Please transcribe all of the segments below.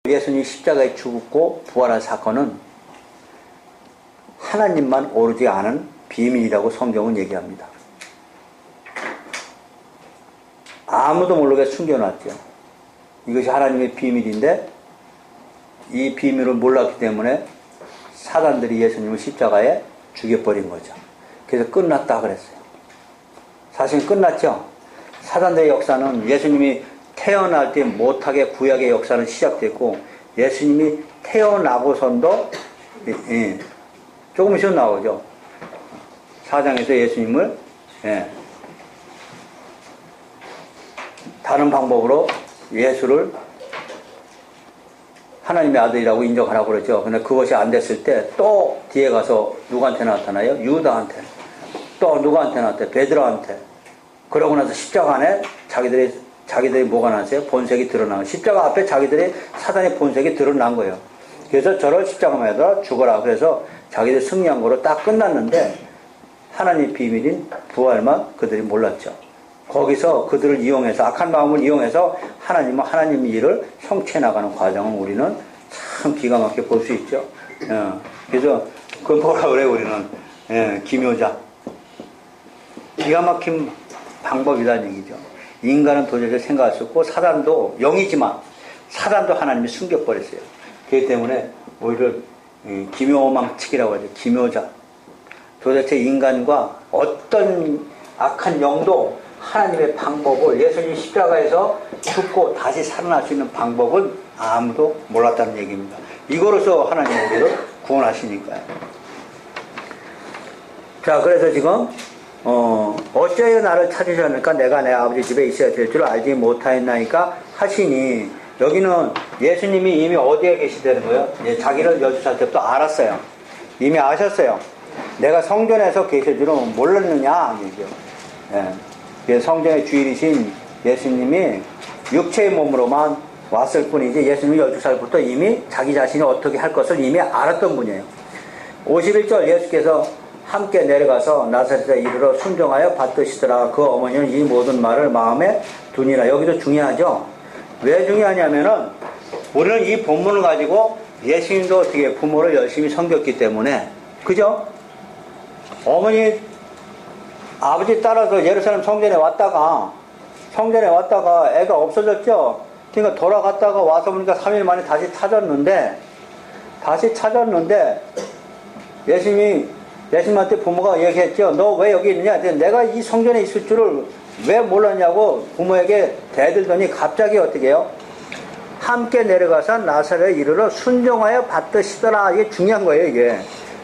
예수님이 십자가에 죽고 부활한 사건은 하나님만 오르지 않은 비밀이라고 성경은 얘기합니다. 아무도 모르게 숨겨놨죠. 이것이 하나님의 비밀인데 이 비밀을 몰랐기 때문에 사단들이 예수님을 십자가에 죽여버린 거죠. 그래서 끝났다 그랬어요. 사실 끝났죠. 사단들의 역사는 예수님이 태어날 때 못하게 구약의 역사는 시작됐고 예수님이 태어나고선도 조금 있으면 나오죠. 사장에서 예수님을 다른 방법으로 예수를 하나님의 아들이라고 인정하라고 그러죠. 근데 그것이 안 됐을 때 또 뒤에 가서 누구한테 나타나요? 유다한테. 또 누구한테 나타나요? 베드로한테. 그러고 나서 십자가 안에 자기들이 뭐가 났어요? 본색이 드러난 거예요. 십자가 앞에 자기들의 사단의 본색이 드러난 거예요. 그래서 저를 십자가에다 죽어라. 그래서 자기들 승리한 거로 딱 끝났는데 하나님의 비밀인 부활만 그들이 몰랐죠. 거기서 그들을 이용해서 악한 마음을 이용해서 하나님은 하나님의 일을 성취해 나가는 과정을 우리는 참 기가 막히게 볼 수 있죠. 그래서 그건 뭐라 그래요 우리는 기묘자. 기가 막힌 방법이라는 얘기죠. 인간은 도저히 생각할 수 없고 사단도 영이지만 사단도 하나님이 숨겨버렸어요. 그렇기 때문에 오히려 기묘망측이라고 하죠. 기묘자. 도대체 인간과 어떤 악한 영도 하나님의 방법을 예수님 십자가에서 죽고 다시 살아날 수 있는 방법은 아무도 몰랐다는 얘기입니다. 이거로서 하나님 우리를 구원하시니까요. 자, 그래서 지금 어찌하여 나를 찾으셨는가? 내가 내 아버지 집에 있어야 될 줄 알지 못하였나이까 하시니, 여기는 예수님이 이미 어디에 계시다는 거예요? 자기를 12살 때부터 알았어요. 이미 아셨어요. 내가 성전에서 계실 줄은 몰랐느냐? 얘기죠. 그래서 성전의 주인이신 예수님이 육체의 몸으로만 왔을 뿐이지 예수님이 12살부터 이미 자기 자신이 어떻게 할 것을 이미 알았던 분이에요. 51절 예수께서 함께 내려가서 나사렛에 이르러 순종하여 받드시더라. 그 어머니는 이 모든 말을 마음에 두니라. 여기도 중요하죠. 왜 중요하냐면은 우리는 이 본문을 가지고 예수님도 어떻게 부모를 열심히 섬겼기 때문에, 그죠? 어머니 아버지 따라서 예루살렘 성전에 왔다가 애가 없어졌죠. 그러니까 돌아갔다가 와서 보니까 3일 만에 다시 찾았는데 예수님한테 부모가 얘기했죠. 너 왜 여기 있느냐? 내가 이 성전에 있을 줄을 왜 몰랐냐고 부모에게 대들더니 갑자기 어떻게 해요? 함께 내려가서 나사렛에 이르러 순종하여 받드시더라. 이게 중요한 거예요, 이게.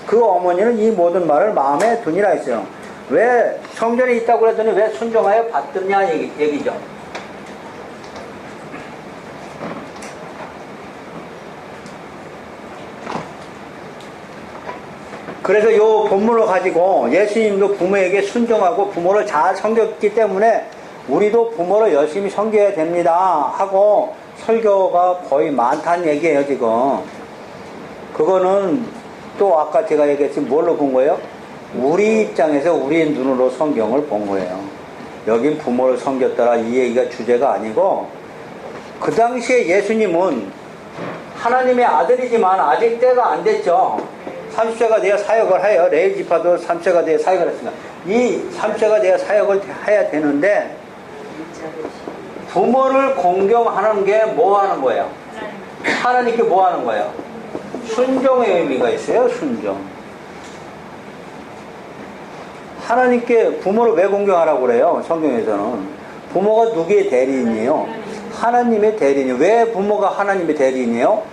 그 어머니는 이 모든 말을 마음에 두니라 했어요. 왜 성전에 있다고 그랬더니 왜 순종하여 받드냐 얘기죠. 그래서 이 본문을 가지고 예수님도 부모에게 순종하고 부모를 잘 섬겼기 때문에 우리도 부모를 열심히 섬겨야 됩니다 하고 설교가 거의 많다는 얘기예요. 지금 그거는 또 아까 제가 얘기했지 뭘로 본 거예요? 우리 입장에서 우리의 눈으로 성경을 본 거예요. 여긴 부모를 섬겼더라 이 얘기가 주제가 아니고, 그 당시에 예수님은 하나님의 아들이지만 아직 때가 안 됐죠. 30세가 되어 사역을 해요. 레위 지파도 30세가 되어 사역을 했습니다. 이 30세가 되어 사역을 해야 되는데 부모를 공경하는 게 뭐 하는 거예요? 하나님께 뭐 하는 거예요? 순종의 의미가 있어요. 순종. 하나님께 부모를 왜 공경하라고 그래요? 성경에서는 부모가 누구의 대리인이에요? 하나님의 대리인이에요. 왜 부모가 하나님의 대리인이에요?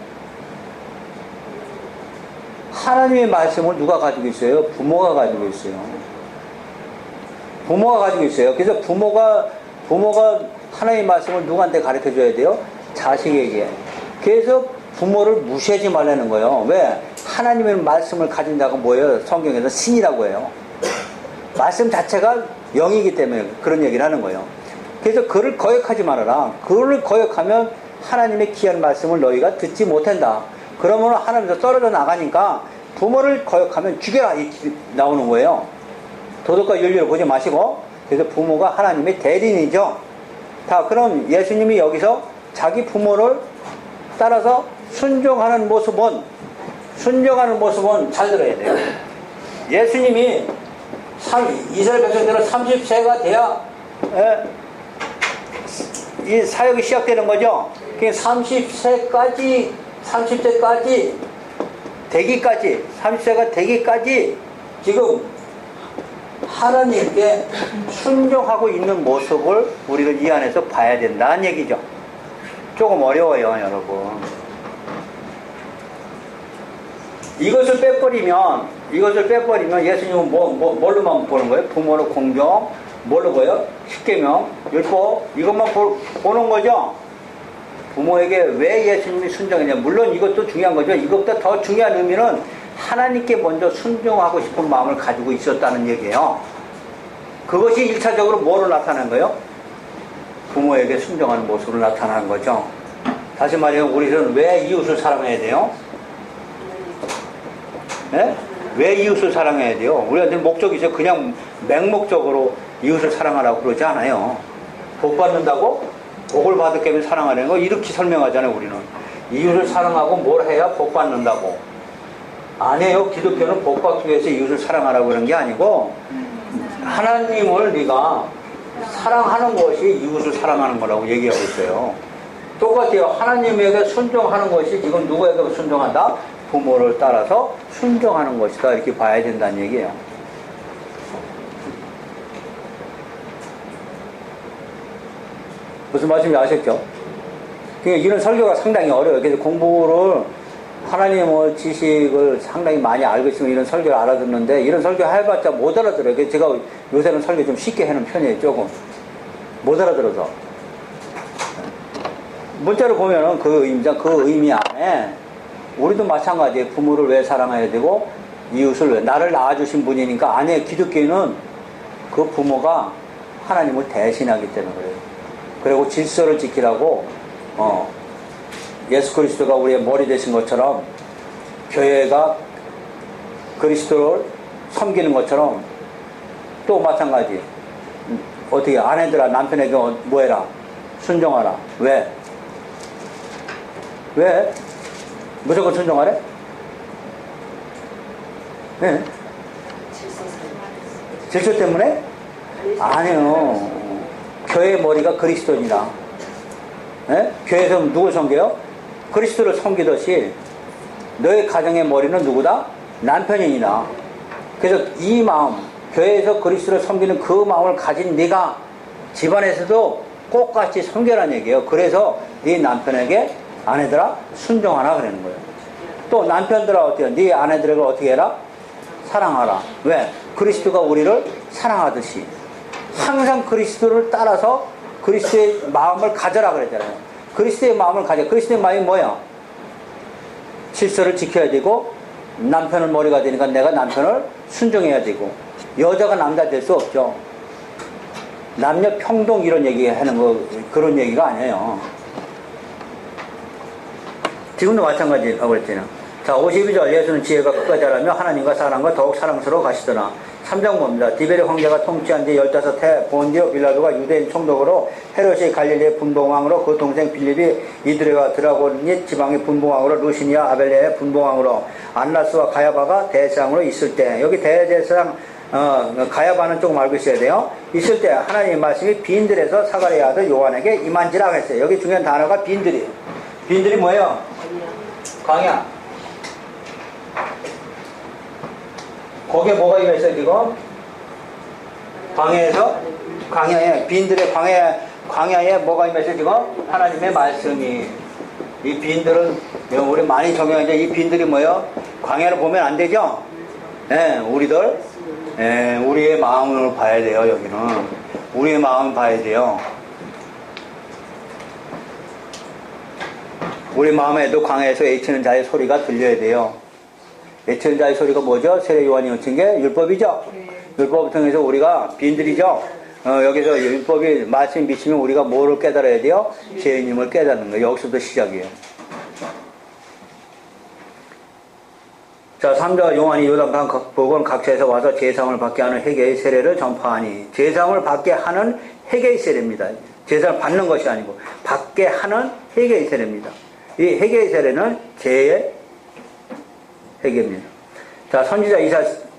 하나님의 말씀을 누가 가지고 있어요? 부모가 가지고 있어요. 부모가 가지고 있어요. 그래서 부모가 하나님의 말씀을 누구한테 가르쳐 줘야 돼요? 자식에게. 그래서 부모를 무시하지 말라는 거예요. 왜? 하나님의 말씀을 가진 자가 뭐예요? 성경에서 신이라고 해요. 말씀 자체가 영이기 때문에 그런 얘기를 하는 거예요. 그래서 그를 거역하지 말아라. 그를 거역하면 하나님의 귀한 말씀을 너희가 듣지 못한다. 그러면 하나님에서 떨어져 나가니까 부모를 거역하면 죽여라 이렇게 나오는 거예요. 도덕과 윤리를 보지 마시고. 그래서 부모가 하나님의 대리인이죠. 자, 그럼 예수님이 여기서 자기 부모를 따라서 순종하는 모습은 잘 들어야 돼요. 예수님이 이스라엘 백성들은 30세가 돼야 이 사역이 시작되는 거죠. 30세까지 되기까지 30세가 되기까지 지금 하나님께 순종하고 있는 모습을 우리가 이 안에서 봐야 된다는 얘기죠. 조금 어려워요, 여러분. 이것을 빼버리면 예수님은 뭘로만 보는 거예요? 부모로 공경, 뭘로 보여요? 십계명, 율법, 이것만 보는 거죠? 부모에게 왜 예수님이 순종했냐? 물론 이것도 중요한 거죠. 이것보다 더 중요한 의미는 하나님께 먼저 순종하고 싶은 마음을 가지고 있었다는 얘기예요. 그것이 1차적으로 뭐로 나타난 거예요? 부모에게 순종하는 모습으로 나타나는 거죠. 다시 말하면 우리는 왜 이웃을 사랑해야 돼요? 네? 왜 이웃을 사랑해야 돼요? 우리한테 목적이 있어요. 그냥 맹목적으로 이웃을 사랑하라고 그러지 않아요. 복 받는다고? 복을 받을 겸 사랑하는 거 이렇게 설명하잖아요. 우리는 이웃을 사랑하고 뭘 해야 복 받는다고? 아니에요. 기독교는 복 받기 위해서 이웃을 사랑하라고 그런 게 아니고 하나님을 네가 사랑하는 것이 이웃을 사랑하는 거라고 얘기하고 있어요. 똑같아요. 하나님에게 순종하는 것이 지금 누구에게 순종한다? 부모를 따라서 순종하는 것이다. 이렇게 봐야 된다는 얘기예요. 무슨 말씀인지 아셨죠? 그러니까 이런 설교가 상당히 어려워요. 그래서 공부를 하나님의 지식을 상당히 많이 알고 있으면 이런 설교를 알아듣는데 이런 설교 해봤자 못 알아들어요. 그래서 제가 요새는 설교 좀 쉽게 하는 편이에요. 조금 못 알아들어서 문자를 보면은 그 의미 안에 우리도 마찬가지예요. 부모를 왜 사랑해야 되고 이웃을 왜 나를 낳아주신 분이니까 안에 기독교인은 그 부모가 하나님을 대신하기 때문에 그래요. 그리고 질서를 지키라고 예수 그리스도가 우리의 머리 되신 것처럼 교회가 그리스도를 섬기는 것처럼 또 마찬가지 어떻게 아내들아 남편에게 뭐해라 순종하라. 왜? 무조건 순종하래? 네. 질서 때문에? 아니요. 교회의 머리가 그리스도니라. 네? 교회에서 누굴 섬겨요? 그리스도를 섬기듯이 너의 가정의 머리는 누구다? 남편이니라. 그래서 이 마음, 교회에서 그리스도를 섬기는 그 마음을 가진 네가 집안에서도 똑같이 섬겨라는 얘기예요. 그래서 네 남편에게 아내들아 순종하라 그러는 거예요. 또 남편들아 어때요? 네 아내들에게 어떻게 해라? 사랑하라. 왜? 그리스도가 우리를 사랑하듯이 항상 그리스도를 따라서 그리스도의 마음을 가져라 그랬잖아요. 그리스도의 마음을 가져. 그리스도의 마음이 뭐야? 질서를 지켜야 되고 남편은 머리가 되니까 내가 남편을 순종해야 되고 여자가 남자 될 수 없죠. 남녀 평등 이런 얘기 하는 거 그런 얘기가 아니에요. 지금도 마찬가지라고 그랬잖아요. 자, 52절 예수는 지혜가 끝까지 하라며 하나님과 사람과 더욱 사랑스러워 가시더나. 3장 봅니다. 디베리 황제가 통치한 뒤 15해 본디오 빌라도가 유대인 총독으로 헤롯이 갈릴리의 분봉왕으로 그 동생 빌립이 이드레와 드라곤이 지방의 분봉왕으로 루시니아 아벨레의 분봉왕으로 안나스와 가야바가 대제사장으로 있을 때 여기 대제사장 가야바는 조금 알고 있어야 돼요. 있을 때 하나님의 말씀이 빈들에서 사가랴 아들 요한에게 임한지라 했어요. 여기 중요한 단어가 빈들이에요. 빈들이 뭐예요? 광야. 거기에 뭐가 임했어요 지금? 광야에 빈들의 광야에 뭐가 임했어요 지금? 하나님의 말씀이. 이 빈들은 우리 많이 적용하는데 이 빈들이 뭐예요? 광야를 보면 안 되죠? 네, 우리의 마음을 봐야 돼요. 여기는 우리의 마음을 봐야 돼요. 우리 마음에도 광야에서 애치는 자의 소리가 들려야 돼요. 애치는 자의 소리가 뭐죠? 세례 요한이 외친 게 율법이죠. 율법을 통해서 우리가 빈들이죠. 여기서 율법이 말씀이 미치면 우리가 뭐를 깨달아야 돼요? 죄인임을 깨닫는 거예요. 여기서부터 시작이에요. 자, 3절 요한이 요단강 북은 각처에서 와서 제사함을 받게 하는 회개의 세례를 전파하니. 제사함을 받게 하는 회개의 세례입니다. 제사를 받는 것이 아니고 받게 하는 회개의 세례입니다. 이 회개의 세례는 죄의 회개입니다. 자, 선지자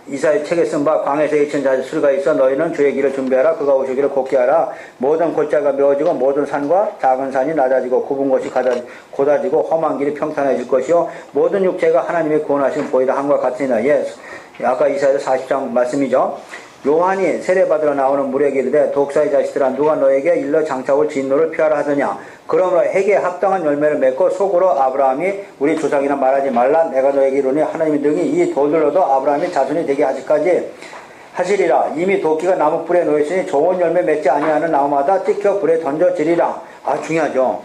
이사의 책에 쓴 바 광야에서 2000자의 수리가 있어 너희는 주의 길을 준비하라. 그가 오시기를 곧게 하라. 모든 골짜기가 메워지고 모든 산과 작은 산이 낮아지고 굽은 곳이 곧아지고 험한 길이 평탄해질 것이요 모든 육체가 하나님의 구원하신 보이다 함과 같으니라. 예, 아까 이사야서 40장 말씀이죠. 요한이 세례받으러 나오는 물에게 이르되 독사의 자식들아 누가 너에게 일러 장차올 진노를 피하라 하더냐. 그러므로 회개에 합당한 열매를 맺고 속으로 아브라함이 우리 조상이나 말하지 말라. 내가 너에게 이르니 하나님이 능히 이 돌들로도 아브라함의 자손이 되게 하실까지 하시리라. 이미 도끼가 나무 뿔에 놓였으니 좋은 열매 맺지 아니하는 나무마다 찍혀 불에 던져지리라. 아, 중요하죠.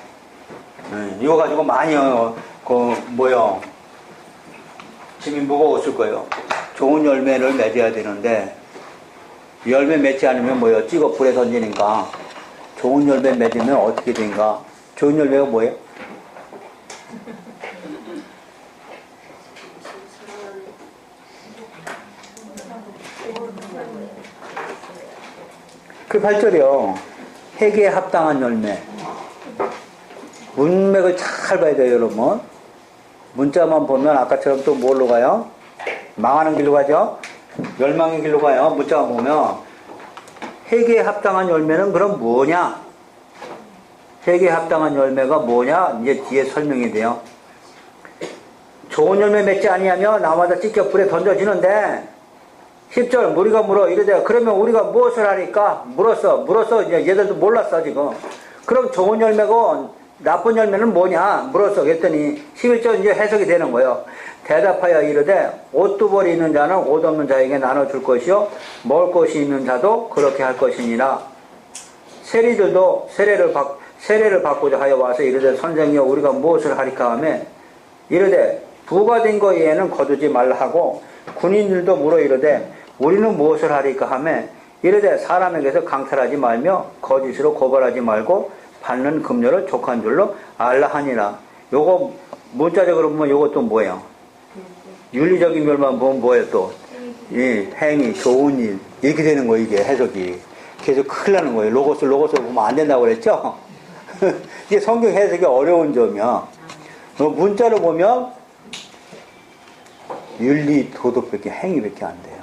이거 가지고 많이 짐이 무거웠을 거예요. 좋은 열매를 맺어야 되는데 열매 맺지 않으면 찍어 불에 던지니까. 좋은 열매 맺으면 어떻게 된가? 좋은 열매가 뭐예요? 그 8절이요. 회개에 합당한 열매. 문맥을 잘 봐야 돼요, 여러분. 문자만 보면 아까처럼 또 뭘로 가요? 망하는 길로 가죠? 멸망의 길로 가요. 문자만 보면. 회개에 합당한 열매는 그럼 뭐냐? 회개에 합당한 열매가 뭐냐? 이제 뒤에 설명이 돼요. 좋은 열매 맺지 아니하며 나무마다 찢겨 불에 던져지는데 10절 우리가 물어 이르되 그러면 우리가 무엇을 하리까? 물었어. 이제 얘들도 몰랐어 지금. 그럼 좋은 열매고 나쁜 열매는 뭐냐? 물었어. 그랬더니 11절 이제 해석이 되는 거예요. 대답하여 이르되 옷두벌이 있는 자는 옷 없는 자에게 나눠줄 것이요 먹을 것이 있는 자도 그렇게 할 것이니라. 세리들도 세례를 받고자 하여 와서 이르되 선생이여 우리가 무엇을 하리까 하며 이르되 부가 된 거 이에는 거두지 말라 하고 군인들도 물어 이르되 우리는 무엇을 하리까 하며 이르되 사람에게서 강탈하지 말며 거짓으로 고발하지 말고 받는 금료를 족한 줄로 알라 하니라. 요거 문자적으로 보면 요것도 뭐예요? 윤리적인 면만 보면 뭐예요 또? 행위, 좋은 일 이렇게 되는 거예요. 이게 해석이 계속 큰일 나는 거예요. 로고스로 보면 안 된다고 그랬죠? 이게 성경 해석이 어려운 점이야. 문자로 보면 윤리, 도덕밖에 행위밖에 안 돼요.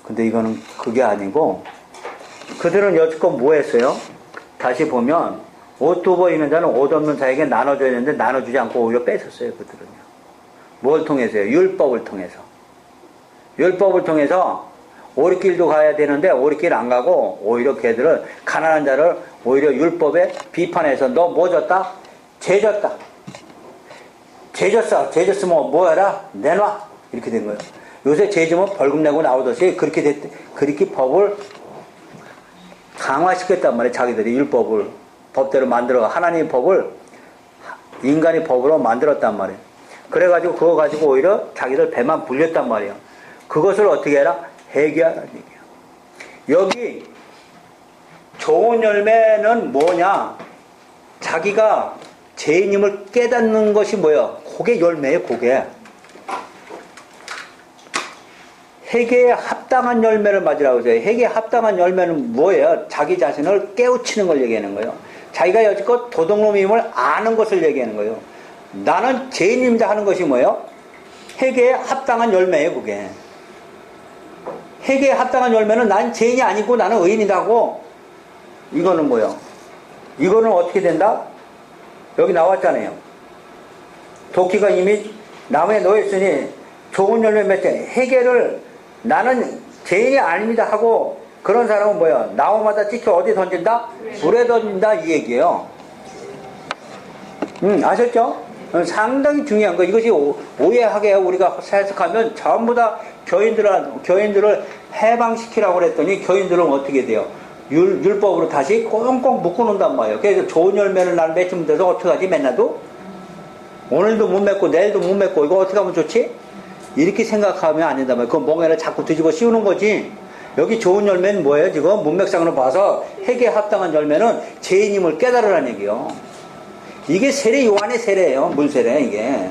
근데 이거는 그게 아니고 그들은 여지껏 뭐 했어요? 다시 보면 옷 두 벌 있는 자는 옷 없는 자에게 나눠줘야 되는데 나눠주지 않고 오히려 뺏었어요. 그들은요. 뭘 통해서요? 율법을 통해서. 율법을 통해서 오리길도 가야 되는데 오리길 안 가고 오히려 걔들은 가난한 자를 오히려 율법에 비판해서 너 뭐 졌다? 죄 졌다. 죄 졌으면 뭐 해라? 내놔. 이렇게 된 거예요. 요새 죄 지면 벌금 내고 나오듯이 그렇게 법을 강화시켰단 말이에요. 자기들이 율법을 법대로 만들어 하나님의 법을 인간의 법으로 만들었단 말이에요. 그래가지고 그거 가지고 오히려 자기들 배만 불렸단 말이에요. 그것을 어떻게 해라? 회개하라는 얘기예요. 여기 좋은 열매는 뭐냐? 자기가 죄인임을 깨닫는 것이 뭐예요? 그게 열매예요. 그게 회개에 합당한 열매를 맞으라고 해요. 회개에 합당한 열매는 뭐예요? 자기 자신을 깨우치는 걸 얘기하는 거예요. 자기가 여지껏 도둑놈임을 아는 것을 얘기하는 거예요. 나는 죄인입니다 하는 것이 뭐예요? 회개에 합당한 열매예요. 그게 회개에 합당한 열매는 난 죄인이 아니고 나는 의인이다 하고. 이거는 뭐예요? 이거는 어떻게 된다? 여기 나왔잖아요. 도끼가 이미 나무에 놓였으니 좋은 열매 맺지. 회개를 나는 죄인이 아닙니다 하고 그런 사람은 뭐야? 나무마다 찍혀 어디 던진다? 불에 던진다 이 얘기예요. 아셨죠? 상당히 중요한 거. 이것이 오해하게 우리가 해석하면 전부 다 교인들을 해방시키라고 그랬더니 교인들은 어떻게 돼요? 율법으로 다시 꽁꽁 묶어놓는단 말이에요. 그래서 좋은 열매를 나는 맺으면 돼서 어떡하지? 맨날도? 오늘도 못 맺고 내일도 못 맺고 이거 어떻게 하면 좋지? 이렇게 생각하면 안 된단 말이에요. 그 멍에를 자꾸 뒤집어 씌우는 거지. 여기 좋은 열매는 뭐예요? 지금 문맥상으로 봐서 회개에 합당한 열매는 죄인임을 깨달으라는 얘기예요. 이게 세례 요한의 세례예요. 물세례 이게.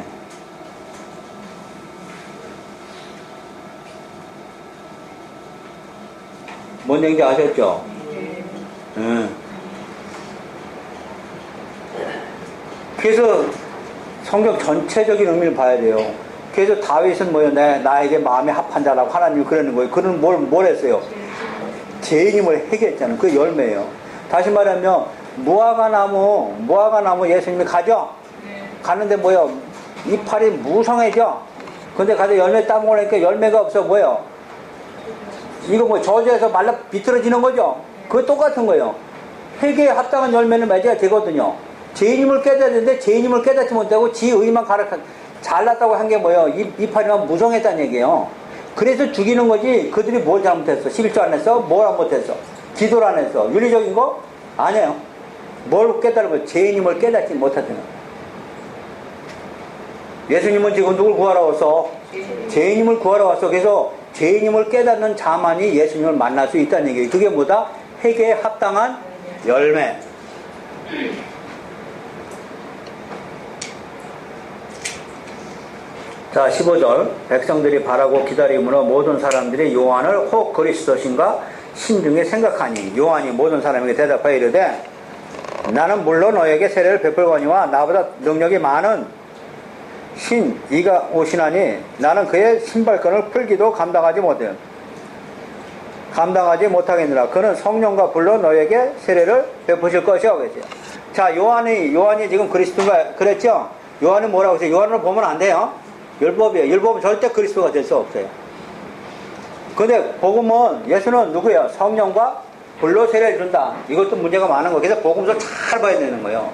뭔 얘기인지 아셨죠? 그래서 성경 전체적인 의미를 봐야 돼요. 그래서 다윗은 뭐예요? 나에게 마음에 합한 자라고 하나님이 그러는 거예요. 그는 뭘 했어요? 죄인임을 회개했잖아요. 그 열매예요. 다시 말하면 무화과 나무 예수님이 가죠? 가는데 뭐예요? 이파리 무성해져. 근데 가서 열매 따먹으니까 열매가 없어. 뭐예요? 이거 뭐 저주해서 말라 비틀어지는 거죠? 그거 똑같은 거예요. 회개에 합당한 열매는 맺어야 되거든요. 죄인임을 깨닫야 되는데 죄인임을 깨닫지 못하고 지 의만 잘났다고 한 게 뭐예요? 이파리만 무성했다는 얘기예요. 그래서 죽이는 거지. 그들이 뭘 잘못했어? 11조 안 했어? 뭘 안 못했어? 기도를 안 했어? 윤리적인 거? 아니에요. 뭘 깨달으면 죄인임을 깨닫지 못하잖아. 예수님은 지금 누굴 구하러 왔어? 죄인임을 구하러 왔어. 그래서 죄인임을 깨닫는 자만이 예수님을 만날 수 있다는 얘기예요. 그게 뭐다? 회개에 합당한 열매. 자, 15절. 백성들이 바라고 기다림으로 모든 사람들이 요한을 혹 그리스도신가 심중에 생각하니, 요한이 모든 사람에게 대답하여 이르되 나는 물론 너에게 세례를 베풀거니와 나보다 능력이 많은 신 이가 오시나니 나는 그의 신발끈을 풀기도 감당하지 못하겠느라. 그는 성령과 불로 너에게 세례를 베푸실 것이요. 그랬어요. 자, 요한이 지금 그리스도가 그랬죠? 요한이 뭐라고 했어요? 요한을 보면 안 돼요. 율법이에요. 율법은 절대 그리스도가 될 수 없어요. 근데 복음은, 예수는 누구예요? 성령과 불로 세례를 준다. 이것도 문제가 많은 거예요. 그래서 복음서 잘 봐야 되는 거예요.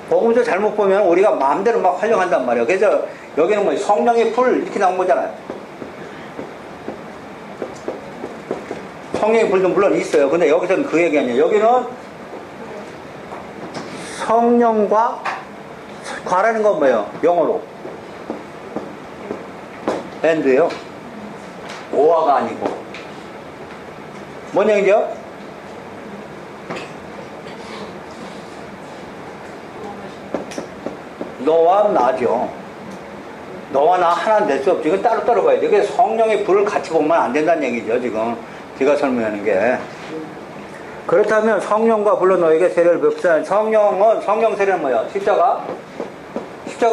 복음서 잘못 보면 우리가 마음대로 막 활용한단 말이에요. 그래서 여기는 뭐 성령의 불 이렇게 나온 거잖아요. 성령의 불도 물론 있어요. 근데 여기서는 그 얘기 아니에요. 여기는 성령과 과라는 건 뭐예요? 영어로 and예요. 오화가 아니고. 뭔 얘기죠? 너와 나죠. 너와 나 하나는 될 수 없지. 이건 따로따로 봐야 돼. 그래서 성령의 불을 같이 보면 안 된다는 얘기죠. 지금 제가 설명하는 게. 그렇다면 성령과 불로 너에게 세례를 베푸자. 성령 세례는 뭐야? 십자가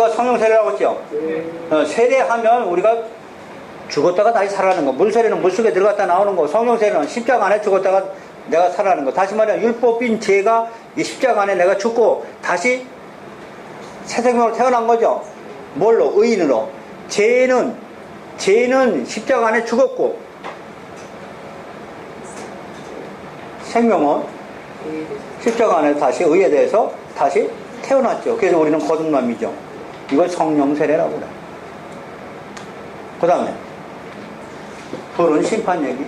성령 세례라고 했죠. 세례하면 우리가 죽었다가 다시 살아나는 거. 물 세례는 물속에 들어갔다 나오는 거. 성령 세례는 십자가 안에 죽었다가 내가 살아나는 거. 다시 말하면 율법인 죄가 이 십자가 안에 내가 죽고 다시 새 생명으로 태어난 거죠. 뭘로? 의인으로. 죄는 십자가 안에 죽었고 생명은 십자가 안에 다시 의에 대해서 다시 태어났죠. 그래서 우리는 거듭남이죠. 이걸 성령 세례라고 그래. 그 다음에 불은 심판 얘기.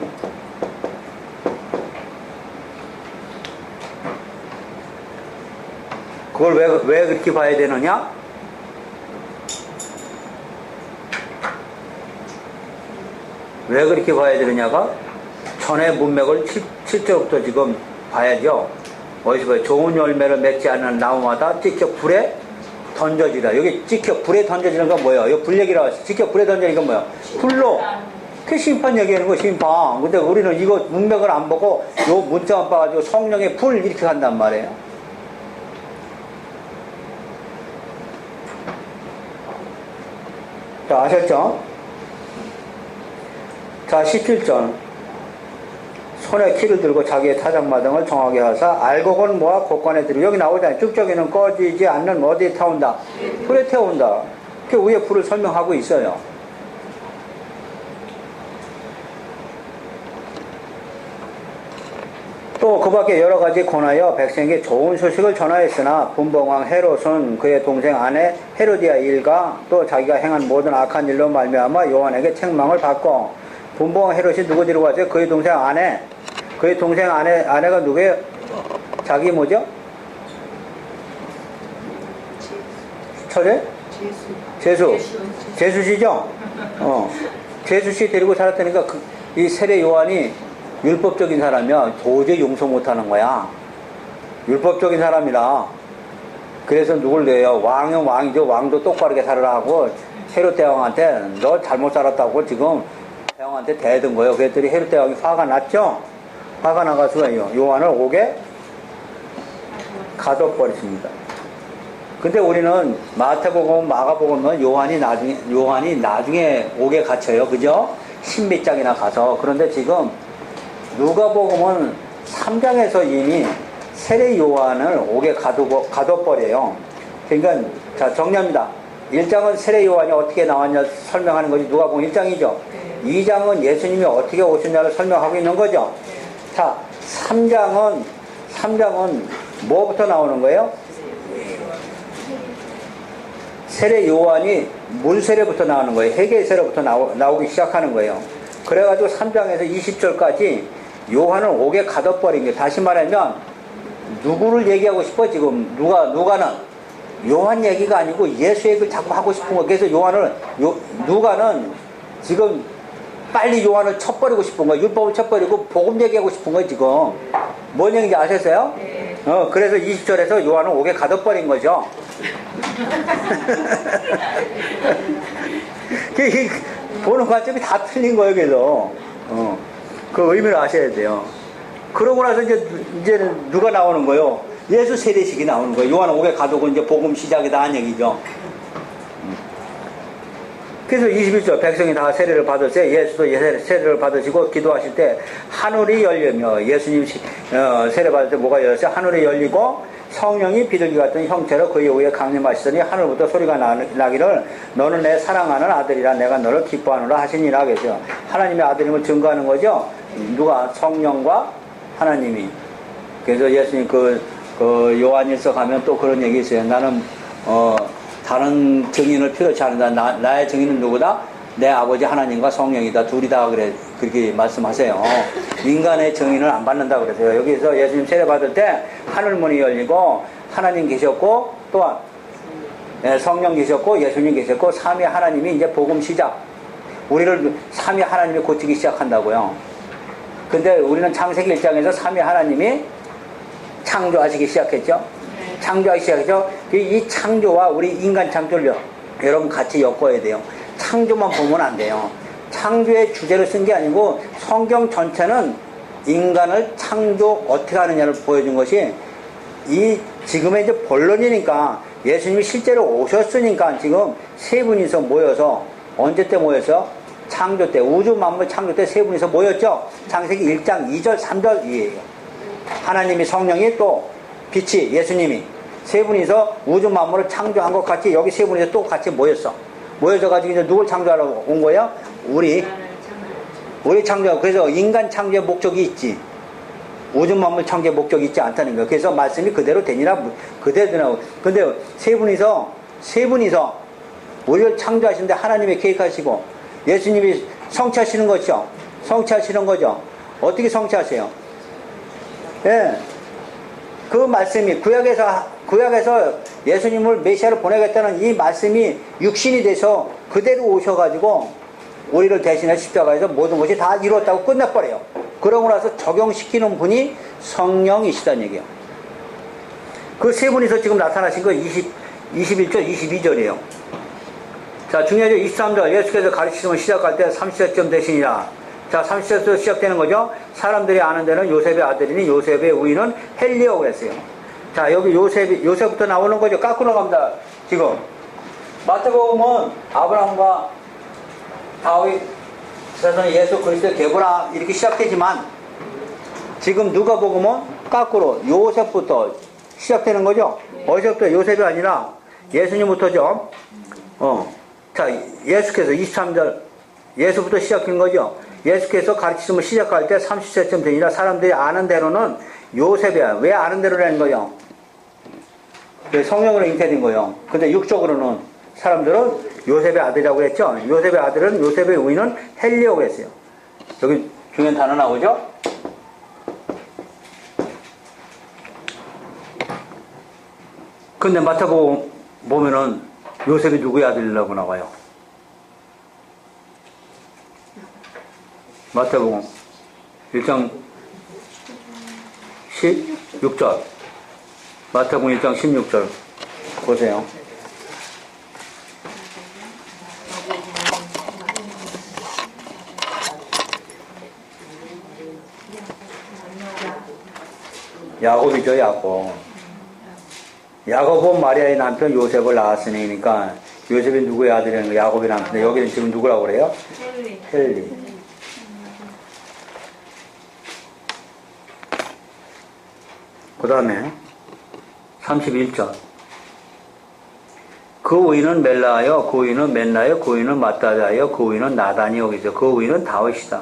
그걸 왜 그렇게 봐야 되느냐? 왜 그렇게 봐야 되느냐가 전의 문맥을 실제로부터 지금 봐야죠. 어디서 봐요? 좋은 열매를 맺지 않는 나무마다 찍혀 불에 던져지라. 여기 찍혀 불에 던져지는 건 뭐예요? 여기 불 얘기라고 했어. 찍혀 불에 던져지는 건 뭐예요? 불로. 그 심판 얘기하는 거 심판. 근데 우리는 이거 문맥을 안 보고 요 문자만 봐가지고 성령의 불 이렇게 간단 말이에요. 자, 아셨죠? 자, 17절. 손에 키를 들고 자기의 타작마당을 정하게 하사 알곡은 모아 곳간에 들이고. 여기 나오잖아요. 쭉저기는 꺼지지 않는 어디에 타온다? 불에 태운다. 그 위에 불을 설명하고 있어요. 또 그 밖에 여러 가지 권하여 백성에게 좋은 소식을 전하였으나 분봉왕 헤롯은 그의 동생 아내 헤로디아 일과 또 자기가 행한 모든 악한 일로 말미암아 요한에게 책망을 받고. 분봉왕 헤롯이 누구 데리고 왔어요? 그의 동생 아내. 그의 동생 아내가 누구예요? 자기 뭐죠? 처제? 제수씨죠? 제수씨 데리고 살았다니까 이 세례 요한이 율법적인 사람이야. 도저히 용서 못하는 거야. 율법적인 사람이라. 그래서 누굴 내요? 왕은 왕이죠. 왕도 똑바르게 살아라 하고 헤롯 대왕한테 너 잘못 살았다고 지금 대왕한테 대든 거예요. 그랬더니 헤롯 대왕이 화가 났죠. 화가 나가지고 요한을 옥에 가둬버렸습니다. 근데 우리는 마태복음, 마가복음은 요한이 나중에 옥에 갇혀요. 그죠? 십몇 장이나 가서. 그런데 지금 누가복음은 3장에서 이미 세례 요한을 옥에 가둬버려요. 그러니까, 자, 정리합니다. 1장은 세례 요한이 어떻게 나왔냐 설명하는 거지. 누가복음 1장이죠. 2장은 예수님이 어떻게 오셨냐를 설명하고 있는 거죠. 자, 3장은 뭐부터 나오는 거예요? 세례 요한이 문세례부터 나오는 거예요. 회개세례부터 나오기 시작하는 거예요. 그래가지고 3장에서 20절까지 요한을 옥에 가둬버린 거예요. 다시 말하면 누구를 얘기하고 싶어 지금 누가는 요한 얘기가 아니고 예수 얘기를 자꾸 하고 싶은 거예요. 그래서 누가는 지금 빨리 요한을 쳐버리고 싶은 거예요. 율법을 쳐버리고 복음 얘기하고 싶은 거예요. 지금 뭔 얘기인지 아셨어요? 네. 그래서 20절에서 요한을 옥에 가둬버린 거죠. 보는 관점이 다 틀린 거예요. 그래서 그 의미를 아셔야 돼요. 그러고 나서 이제는 누가 나오는 거예요? 예수 세례식이 나오는 거예요. 요한은 옥에 가두고 이제 복음 시작이다 한 얘기죠. 그래서 21절 백성이 다 세례를 받으세요. 예수도 세례를 받으시고 기도하실 때 하늘이 열리며 예수님 세례 받을 때 뭐가 열렸어요? 하늘이 열리고 성령이 비둘기 같은 형체로 그의 위에 강림하시더니 하늘부터 소리가 나기를 너는 내 사랑하는 아들이라 내가 너를 기뻐하노라 하시니라. 그래서 하나님의 아들임을 증거하는 거죠. 누가? 성령과 하나님이. 그래서 예수님 그 요한일서 가면 또 그런 얘기 있어요. 나는 다른 증인을 필요치 않는다. 나의 증인은 누구다? 내 아버지 하나님과 성령이다. 둘이다. 그렇게 말씀하세요. 인간의 증인을 안 받는다 그러세요. 여기서 예수님 세례 받을 때 하늘문이 열리고 하나님 계셨고 또한 성령 계셨고 예수님 계셨고 삼위 하나님이 이제 복음 시작. 우리를 삼위 하나님이 고치기 시작한다고요. 근데 우리는 창세기 1장에서 삼위 하나님이 창조하시기 시작했죠. 창조하기 시작했죠. 이 창조와 우리 인간 창조를 여러분 같이 엮어야 돼요. 창조만 보면 안 돼요. 창조의 주제를 쓴 게 아니고 성경 전체는 인간을 창조 어떻게 하느냐를 보여준 것이 이 지금의 이제 본론이니까 예수님이 실제로 오셨으니까 지금 세 분이서 모여서 언제 때 모여서 창조 때 우주 만물 창조 때 세 분이서 모였죠. 창세기 1장 2절 3절 이에요. 하나님이 성령이 또 빛이 예수님이 세 분이서 우주 만물을 창조한 것 같이 여기 세 분이서 또 같이 모여서 가지고 이제 누굴 창조하러 온 거예요? 우리 창조. 그래서 인간 창조의 목적이 있지. 우주 만물 창조의 목적이 있지 않다는 거예요. 그래서 말씀이 그대로 되니라 그대로 되라고. 근데 세 분이서 우리를 창조하시는데 하나님이 계획하시고 예수님이 성취하시는 거죠. 성취하시는 거죠. 어떻게 성취하세요? 예. 그 말씀이 구약에서 예수님을 메시아를 보내겠다는 이 말씀이 육신이 돼서 그대로 오셔가지고 우리를 대신해 십자가에서 모든 것이 다 이루었다고 끝내버려요. 그러고 나서 적용시키는 분이 성령이시다는 얘기예요. 그 세 분이서 지금 나타나신 거 21절, 22절이에요. 자, 중요하죠. 23절. 예수께서 가르치심을 시작할 때 30세쯤 되시니라. 자, 30세부터 시작되는 거죠. 사람들이 아는 데는 요셉의 아들이니 요셉의 우위는 헬리오 그랬어요. 자, 여기 요셉부터 나오는 거죠. 까꾸로 갑니다. 지금 마태복음은 아브라함과 다윗, 그래서 예수 그리스도의 계보라 이렇게 시작되지만 지금 누가복음은 까꾸로 요셉부터 시작되는 거죠. 어디서부터? 요셉이 아니라 예수님부터죠. 자, 예수께서 23절 예수부터 시작한 거죠. 예수께서 가르치심을 시작할 때 30세쯤 되니라. 사람들이 아는 대로는 요셉이야. 왜 아는 대로라는 거예요? 성령으로 잉태된 거예요. 근데 육적으로는 사람들은 요셉의 아들이라고 했죠. 요셉의 아들은 요셉의 우위는 헬리오고 했어요. 여기 중요한 단어 나오죠. 근데 마태복음 보면은 요셉이 누구의 아들이라고 나와요? 마태복음 1장 16절 마태복음 1장 16절 보세요. 야곱이죠. 야곱. 야곱은 마리아의 남편 요셉을 낳았으니, 그러니까 요셉이 누구의 아들이라는 거예요? 야곱의 남편. 여기는 지금 누구라고 그래요? 헬리. 그 다음에 31절. 그 의인은 멜라하여, 그 의인은 맨나여, 그 의인은 마따다여, 그 의인은 나단이 여기 있어. 그 의인은 다윗이다.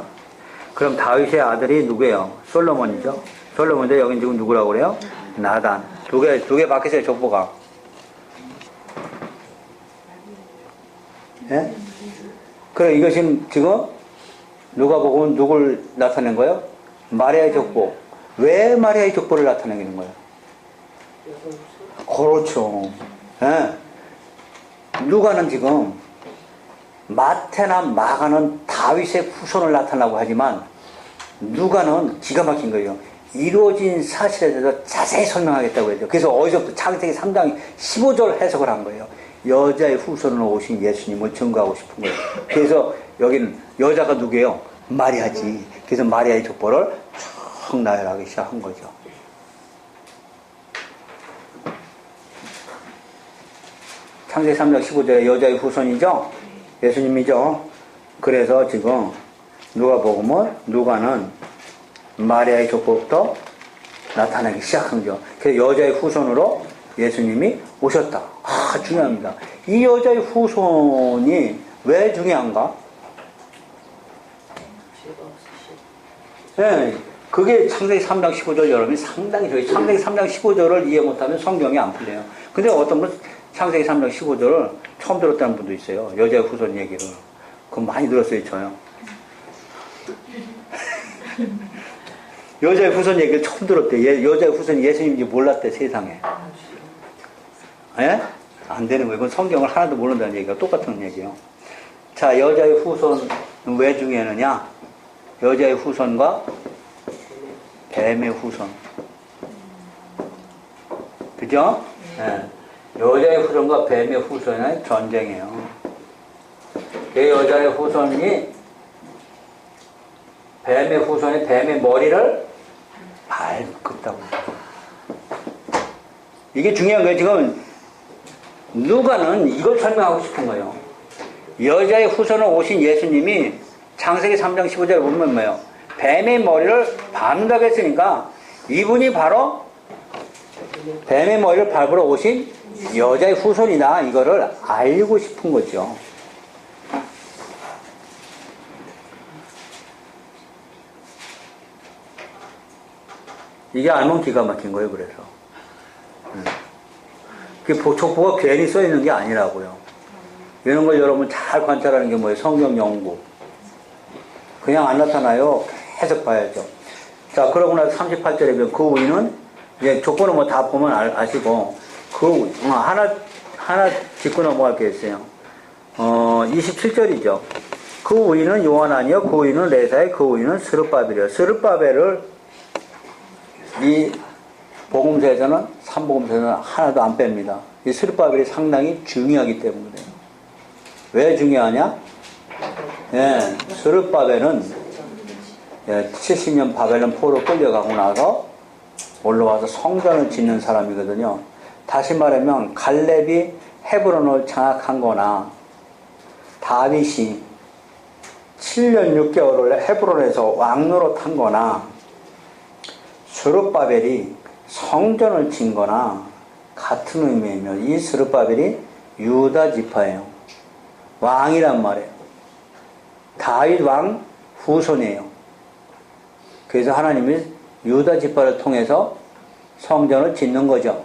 그럼 다윗의 아들이 누구예요? 솔로몬이죠. 솔로몬인데 여긴 지금 누구라고 그래요? 나단. 두 개 바뀌었어요, 족보가. 예? 그래, 이것이 지금 누가 보고 누굴 나타낸 거예요? 마리아의 족보. 왜 마리아의 족보를 나타내는 거예요? 그렇죠. 예? 누가는 지금 마태나 마가는 다윗의 후손을 나타나고 하지만 누가는 기가 막힌 거예요. 이루어진 사실에 대해서 자세히 설명하겠다고 했죠. 그래서 어디서부터 창세기 3장 15절 해석을 한 거예요. 여자의 후손으로 오신 예수님을 증거하고 싶은 거예요. 그래서 여기는 여자가 누구예요? 마리아지. 그래서 마리아의 족보를 쭉 나열하기 시작한 거죠. 창세기 3장 15절에 여자의 후손이죠? 예수님이죠? 그래서 지금 누가는 마리아의 족보부터 나타나기 시작한 거죠. 그래서 여자의 후손으로 예수님이 오셨다. 중요합니다. 이 여자의 후손이 왜 중요한가? 네, 그게 창세기 3장 15절 여러분이 상당히 좋아요. 창세기 3장 15절을 이해 못하면 성경이 안 풀려요. 근데 어떤 분 창세기 3장 15절을 처음 들었다는 분도 있어요. 여자의 후손 얘기를. 그건 많이 들었어요, 저요. 여자의 후손 얘기를 처음 들었대. 여자의 후손이 예수님인지 몰랐대, 세상에. 예? 안 되는 거예요. 이건 성경을 하나도 모른다는 얘기가 똑같은 얘기예요. 자, 여자의 후손은 왜 중요하느냐? 여자의 후손과 뱀의 후손. 그죠? 예. 여자의 후손과 뱀의 후손의 전쟁이에요. 그 여자의 후손이 뱀의 머리를 밟았다고. 이게 중요한 거예요. 지금 누가는 이걸 설명하고 싶은 거예요. 여자의 후손으로 오신 예수님이 창세기 3장 15절에 보면 뭐예요? 뱀의 머리를 밟는다고 했으니까 이분이 바로 뱀의 머리를 밟으러 오신 여자의 후손이다. 이거를 알고 싶은 거죠. 이게 알면 기가 막힌 거예요. 그래서 그 족보가 괜히 써 있는 게 아니라고요. 이런 걸 여러분 잘 관찰하는 게 뭐예요? 성경 연구. 그냥 안 나타나요. 계속 봐야죠. 자, 그러고 나서 38절에 보면 그 의인은 이제 조건은 뭐 다 보면 아시고 하나 짚고 넘어갈 게 있어요. 27절이죠. 그 의인은 요한아니요, 그 의인은 레사요, 그 의인은 스룹바벨이요. 스룹바벨을 이 복음서에서는, 삼복음서에서는 하나도 안 뺍니다. 이 스룹바벨이 상당히 중요하기 때문에. 왜 중요하냐? 예, 스룹바벨은 70년 바벨론 포로 끌려가고 나서 올라와서 성전을 짓는 사람이거든요. 다시 말하면 갈렙이 헤브론을 장악한 거나 다윗이 7년 6개월을 헤브론에서 왕노릇 한 거나 스룹바벨이 성전을 진 거나 같은 의미이며 이 스룹바벨이 유다 지파예요. 왕이란 말이에요. 다윗 왕 후손이에요. 그래서 하나님이 유다 지파를 통해서 성전을 짓는 거죠.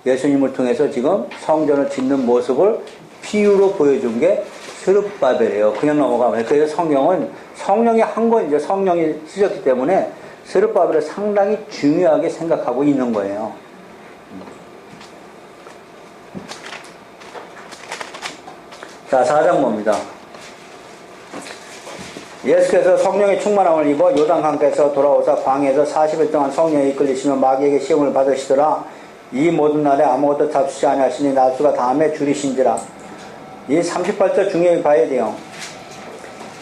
예수님을 통해서 지금 성전을 짓는 모습을 비유로 보여준 게 스룹바벨이에요. 그냥 넘어가면. 그래서 성경은 성령이 한 거이죠. 성령이 쓰셨기 때문에 스룹바벨을 상당히 중요하게 생각하고 있는 거예요. 자, 4장 봅니다. 예수께서 성령의 충만함을 입어 요단강가에서 돌아오사 광야에서 40일 동안 성령에 이끌리시며 마귀에게 시험을 받으시더라. 이 모든 날에 아무것도 잡수지 아니하시니 날수가 다음에 줄이신지라. 이 38절 중요히 봐야 돼요.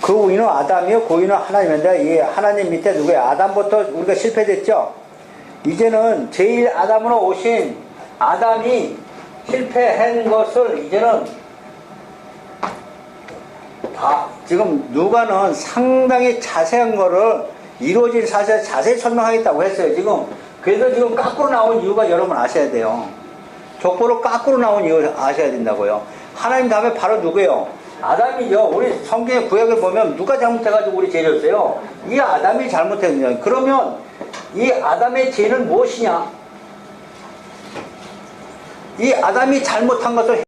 그 우리는 아담이요, 그 우리는 하나님인데 이 하나님 밑에 누구예요? 아담부터 우리가 실패됐죠. 이제는 제일 아담으로 오신 아담이 실패한 것을 이제는 지금 누가는 상당히 자세한 거를 이루어진 사실을 자세히 설명하겠다고 했어요. 지금 그래서 지금 거꾸로 나온 이유가 여러분 아셔야 돼요. 족보로 거꾸로 나온 이유 아셔야 된다고요. 하나님 다음에 바로 누구예요? 아담이죠. 우리 성경의 구약을 보면 누가 잘못해가지고 우리 죄졌어요? 이 아담이 잘못했냐? 그러면 이 아담의 죄는 무엇이냐? 이 아담이 잘못한 것을